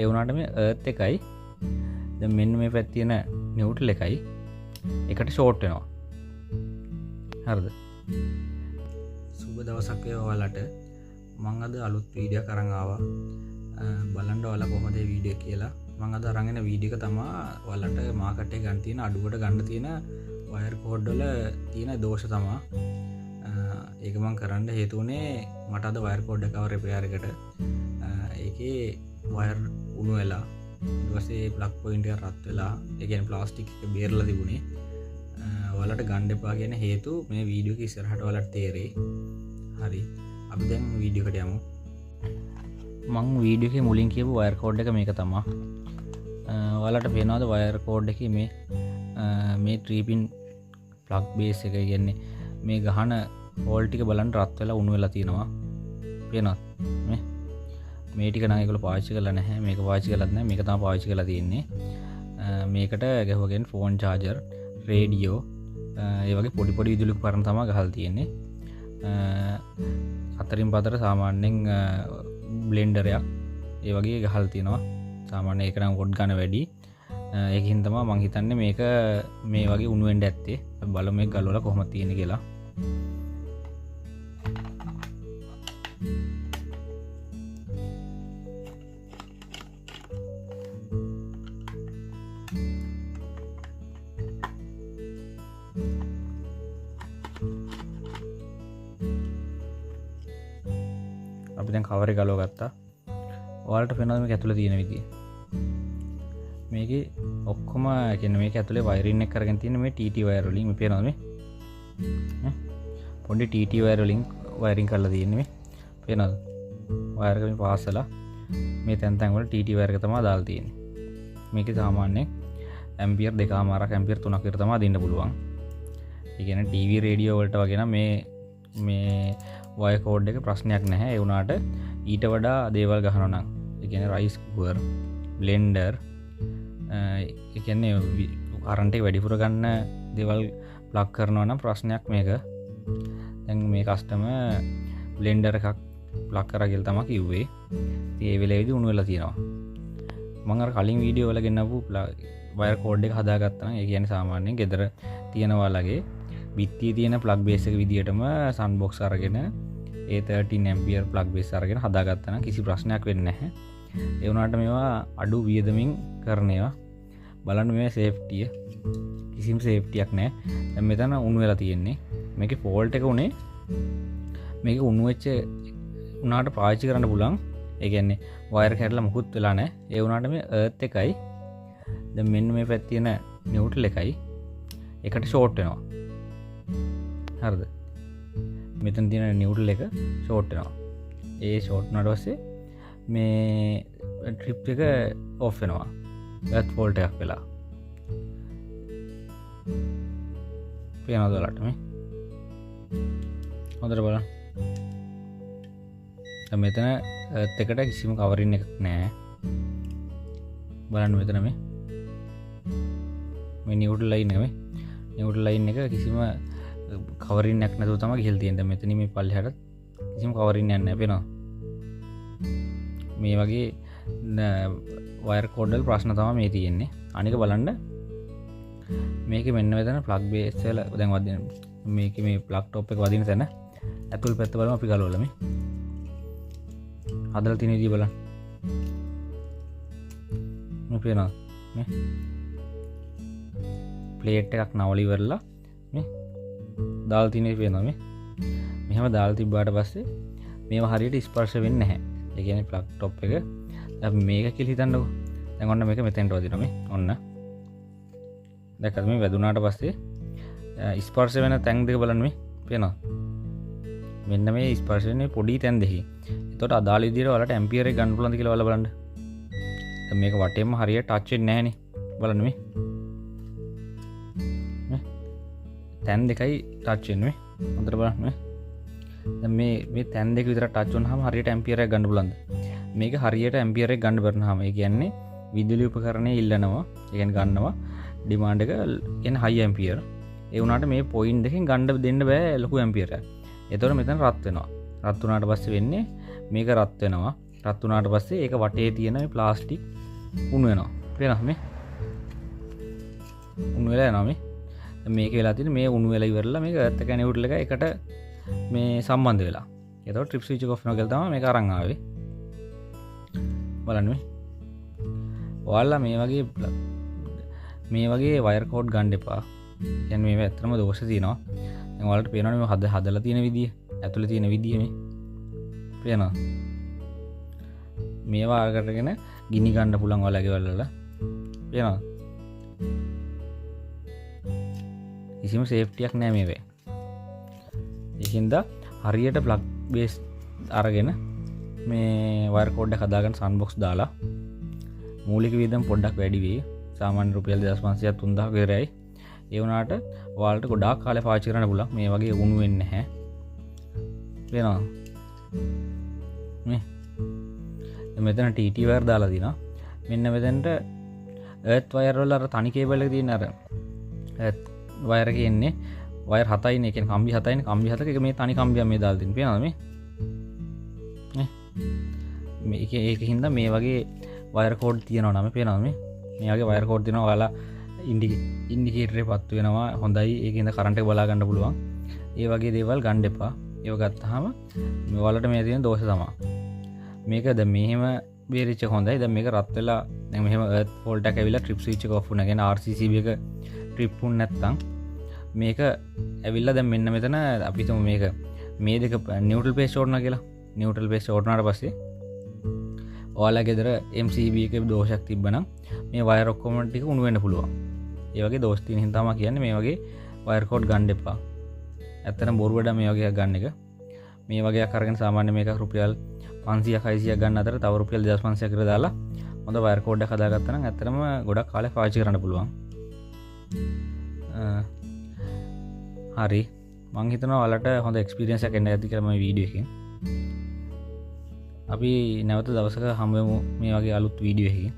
ඒ වුණාට මේ Earth එකයි දැන් මෙන්න මේ පැත්තේ තියෙන නිව්ට්‍රල් එකයි එකට ෂෝට් වෙනවා. හරිද? සුබ දවසක් වේවා ඔයාලට. මම අද අලුත් වීඩියෝ එකක් අරන් ආවා. බලන්න ඔයාලා කොහොමද මේ වීඩියෝ කියලා. මම අද අරන් එන වීඩියෝ එක තමයි ඔයාලට මාකට් එකේ ගන්න තියෙන අඩුවට ගන්න තියෙන වයර් කෝඩ් වල තියෙන දෝෂ තමයි. ඒක මම කරන්න හේතු වුණේ මට අද වයර් කෝඩ් එකව රිපෙයාර් එකට ඒකේ වයර් උණු වෙලා ඊට පස්සේ ප්ලග් පොයින්ට් එක රත් වෙලා ඒ කියන්නේ ප්ලාස්ටික් එක බේරලා තිබුණේ. ඔයාලට ගන්න එපා කියන හේතු මේ වීඩියෝ එක ඉස්සරහට ඔයාලට තේරෙයි. හරි. අපි දැන් වීඩියෝ එකට යමු. මම වීඩියෝ එකේ මුලින් කියපු වයර් කෝඩ් එක මේක තමයි. ඔයාලට පේනවද වයර් කෝඩ් එකේ මේ 3 pin plug base එක කියන්නේ මේ ගහන හෝල් ටික බලන්න රත් වෙලා උණු වෙලා තියෙනවා. පේනවද? මේ ටික නම් ඒගොල්ලෝ පාවිච්චි කරලා නැහැ. මේක පාවිච්චි කරලත් නැහැ. මේක තමයි පාවිච්චි කරලා තියෙන්නේ. මේකට ගහුවගෙන ෆෝන් චාර්ජර්, රේඩියෝ, ඒ වගේ පොඩි පොඩි විදුලි උපකරණ තමයි ගහලා තියෙන්නේ. අතරින් පතර සාමාන්‍යයෙන් බ්ලෙන්ඩර් එකක් ඒ වගේ ගහලා තියෙනවා. සාමාන්‍යයෙන් ඒක නම් වොට් ගන්න වැඩි. ඒකින් තමයි මම හිතන්නේ මේක මේ වගේ උණු වෙන්න ඇත්තේ. බලමු මේක ගලවලා කොහොමද තියෙන්නේ කියලා. අපි දැන් කවර් එක ගලව ගත්තා. ඔයාලට පේනවද මේක ඇතුලේ තියෙන විදිය? මේකේ ඔක්කොම කියන්නේ මේක ඇතුලේ වයරින් එක කරගෙන තියෙන මේ TT වයර් වලින් මේ පේනවද මේ? පොඩි TT වයර් වලින් වයරින් කරලා තියෙන්නේ මේ. පේනවද? වයර් එක මේ පාස්සලා මේ තැන් වල TT වයර් එක තමයි දාලා තියෙන්නේ. මේකේ සාමාන්‍යයෙන් ඇම්පියර් 2.5 ඇම්පියර් 3ක් විතර තමයි දෙන්න පුළුවන්. ඒ කියන්නේ TV රේඩියෝ වලට වගේ නම් මේ වයර් කෝඩ් එක ප්‍රශ්නයක් නැහැ. ඒ වුණාට ඊට වඩා දේවල් ගහනවා නම් ඒ කියන්නේ රයිස් කුකර්, බ්ලෙන්ඩර්, ඒ කියන්නේ කරන්ට් එක වැඩිපුර ගන්න දේවල් ප්ලග් කරනවා නම් ප්‍රශ්නයක් මේක. දැන් මේ කස්ටමර් බ්ලෙන්ඩර් එකක් ප්ලග් කරා කියලා තමයි කිව්වේ. ඉතින් ඒ වෙලාවේදී උණු වෙලා තියෙනවා. මම අර කලින් වීඩියෝ වල ගෙන්නපු වයර් කෝඩ් එක හදාගත්තා නම් ඒ කියන්නේ සාමාන්‍යයෙන් ගෙදර තියනවා වගේ බිත්තියේ තියෙන ප්ලග් බේස් එක විදියටම සන් බොක්ස් අරගෙන ඒ 13 ඇම්පියර් ප්ලග් බේස් අරගෙන හදාගත්තා නම් කිසි ප්‍රශ්නයක් වෙන්නේ නැහැ. ඒ වුණාට මේවා අඩු වියදමින් කරන ඒවා. බලන්න මේ සේෆ්ටිය කිසිම සේෆ්ටියක් නැහැ. දැන් මෙතන උණු වෙලා තියෙන්නේ. මේකේ ෆෝල්ට් එක උනේ මේක උණු වෙච්ච උනාට පාවිච්චි කරන්න පුළුවන්. ඒ කියන්නේ වයර් කැඩලා මුකුත් වෙලා නැහැ. ඒ වුණාට මේ Earth එකයි දැන් මෙන්න මේ පැත්තේ තියෙන නිව්ට්‍රල් එකයි එකට ෂෝට් වෙනවා. හරිද? මෙතන තියෙන නිව්ට්‍රල් එක ෂෝට් වෙනවා. ඒ ෂෝට් වුණාට පස්සේ මේ ට්‍රිප් එක ඔෆ් වෙනවා. එර්ත් ෆෝල්ට් එකක් වෙලා. පේනවද ඔයාලට මේ? හොඳට බලන්න. දැන් මෙතන එර්ත් එකට කිසිම කවරින් එකක් නැහැ. බලන්න මෙතන මේ නිව්ට්‍රල් ලයින් එක නිව්ට්‍රල් ලයින් එක කිසිම කවරින් එකක් නැතුව තමයි ගිහලා තියෙන්නේ. මෙතන මේ පල්ලෙහාට කිසිම කවරින් එකක් නැහැ. පේනවද? මේ වගේ වයර් කෝඩ් වල ප්‍රශ්න තමයි මේ තියෙන්නේ. අනික බලන්න මේකේ මෙන්න මෙතන ප්ලග් බේස් වල දැන් වදින මේකේ මේ ප්ලග් টොප් එක වදින තැන ඇතුල් පැත්ත බලමු අපි ගලවලා මේ හදලා තියෙන විදිය බලන්න. මේ පේනවද? මේ ප්ලේට් එකක් නවලි ඉවරලා මේ දාලා තියෙන පේනවා මේ. මෙහෙම දාලා තිබ්බාට පස්සේ මේවා හරියට ස්පර්ශ වෙන්නේ නැහැ. ඒ කියන්නේ ප්ලග් টොප් එක අපි මේක කියලා හිතන්නකෝ. දැන් ඔන්න මේක මෙතෙන්ට වදිනවා මේ. ඔන්න. දැක්කද මේ වැදුනාට පස්සේ ස්පර්ශ වෙන තැන් දෙක බලන්න මේ. පේනවද? මෙන්න මේ ස්පර්ශ වෙන පොඩි තැන් දෙකේ. එතකොට අදාළ විදිහට ඔයාලට ඇම්පියර් එක ගන්න පුළුවන්ද කියලා ඔයාලා බලන්න. දැන් මේක වටේම හරියට ටච් වෙන්නේ නැහනේ. බලන්න මේ. තැන් දෙකයි ටච් වෙන්නේ මේ. හොඳට බලන්න මේ. දැන් මේ තැන් දෙක විතර ටච් වුණාම හරියට ඇම්පියර් එක ගන්න පුළුවන්ද? මේක හරියට ඇම්පියර් එක ගන්න බැරනහම ඒ කියන්නේ විදුලි උපකරණය ඉල්ලනවා. ඒ කියන්නේ ගන්නවා ඩිමාන්ඩ් එක කියන්නේ හයි ඇම්පියර්. ඒ වුණාට මේ පොයින්ට් දෙකෙන් ගන්න දෙන්න බෑ ලොකු ඇම්පියර් එකක්. එතකොට මෙතන රත් වෙනවා. රත් වුණාට පස්සේ වෙන්නේ මේක රත් වෙනවා. රත් වුණාට පස්සේ ඒක වටේ තියෙන මේ ප්ලාස්ටික් උණු වෙනවා. පේනවද මේ? උණු වෙලා යනවා මේ. දැන් මේක වෙලා තියෙන්නේ මේ උණු වෙලා ඉවරලා මේක එර්ත් එක නිව්ට්‍රල් එක එකට මේ සම්බන්ධ වෙලා. ඒතකොට ට්‍රිප් ස්විච් එක ඔෆ් වෙනවා කියලා තමයි මේක අරන් ආවේ. බලන්න මේ. ඔයාලා මේ වගේ වයර් කෝඩ් ගන්න එපා. කියන්නේ මේ ඇත්තටම දෝෂ තියෙනවා. දැන් ඔයාලට පේනවනේ මේ හදලා තියෙන විදිය, ඇතුලේ තියෙන විදිය මේ. පේනවද? මේවා අරගෙන ගිනි ගන්න පුළුවන් ඔයාලගේ වල. පේනවද? කිසිම සේෆ්ටියක් නැහැ මේවේ. ඒකින්ද හරියට ප්ලග් බේස් අරගෙන මේ වයර් කෝඩ් එක හදාගන්න සන්බොක්ස් දාලා මූලික වියදම් පොඩ්ඩක් වැඩි වෙයි. සාමාන්‍ය රුපියල් 2500 3000 විතරයි. ඒ වුණාට ඔයාලට ගොඩාක් කාලේ පාවිච්චි කරන්න පුළුවන්. මේ වගේ උණු වෙන්නේ නැහැ. පේනවද? මේ මෙතන TT වයර් දාලා දිනවා. මෙන්න මෙතනට එර්ත් වයර් වල අර තනි කේබල් එක තියෙන අර එර්ත් වයර් එකේ ඉන්නේ වයර් 7යිනේ. ඒ කියන්නේ කම්බි 7යිනේ. කම්බි 7ක එක මේ තනි කම්බියක් මේ දාලා තියෙන. පේනවද මේ? මේක ඒකින්ද මේ වගේ වයර් කෝඩ් තියෙනවා නම් පේනවද මේ? මේ වගේ වයර් කෝඩ් තියෙනවා. ඔයාලා ඉන්ඩිකේටරේ පත්තු වෙනවා. හොඳයි. ඒකින්ද කරන්ට් එක බලා ගන්න පුළුවන්. ඒ වගේ දේවල් ගන්න එපා. ඒව ගත්තාම මේ වලට මේ තියෙන දෝෂ තමයි. මේක දැන් මෙහෙම බේරිච්ච හොඳයි. දැන් මේක රත් වෙලා දැන් මෙහෙම එර්ත් ෆෝල්ට් එක ඇවිල්ලා ට්‍රිප් ස්විච් එක ඔෆ් වුණා. කියන්නේ RCCB එක ට්‍රිප් වුණ නැත්තම් මේක ඇවිල්ලා දැන් මෙන්න මෙතන අපි හිතමු මේක මේ දෙක නියුට්‍රල් පේස් ඕඩනා කියලා. නියුට්‍රල් පේස් ඕඩනාට පස්සේ ඔයාලා ගෙදර MCB එකේ දෝෂයක් තිබ්බනම් මේ වයර් ඔක්කොම ටික උණු වෙන්න පුළුවන්. ඒ වගේ දෝෂ තියෙන හින්දා තමයි කියන්නේ මේ වගේ වයර් කෝඩ් ගන්න එපා. ඇත්තටම බොරු වැඩ මේ වගේ එකක් ගන්න එක. මේ වගේ එකක් අරගෙන සාමාන්‍ය මේක රුපියල් 500ක් 600ක් ගන්න අතර තව රුපියල් 2500ක් විතර දාලා හොඳ වයර් කෝඩ් එකක් හදාගත්තා නම් ඇත්තටම ගොඩක් කාලයක් පාවිච්චි කරන්න පුළුවන්. හරි. මං හිතනවා ඔයාලට හොඳ එක්ස්පීරියන්ස් එකක් එන්න ඇති කියලා මම වීඩියෝ එකෙන්. අපි නැවත දවසක හම්බෙමු මේ වගේ අලුත් වීඩියෝ එකකින්.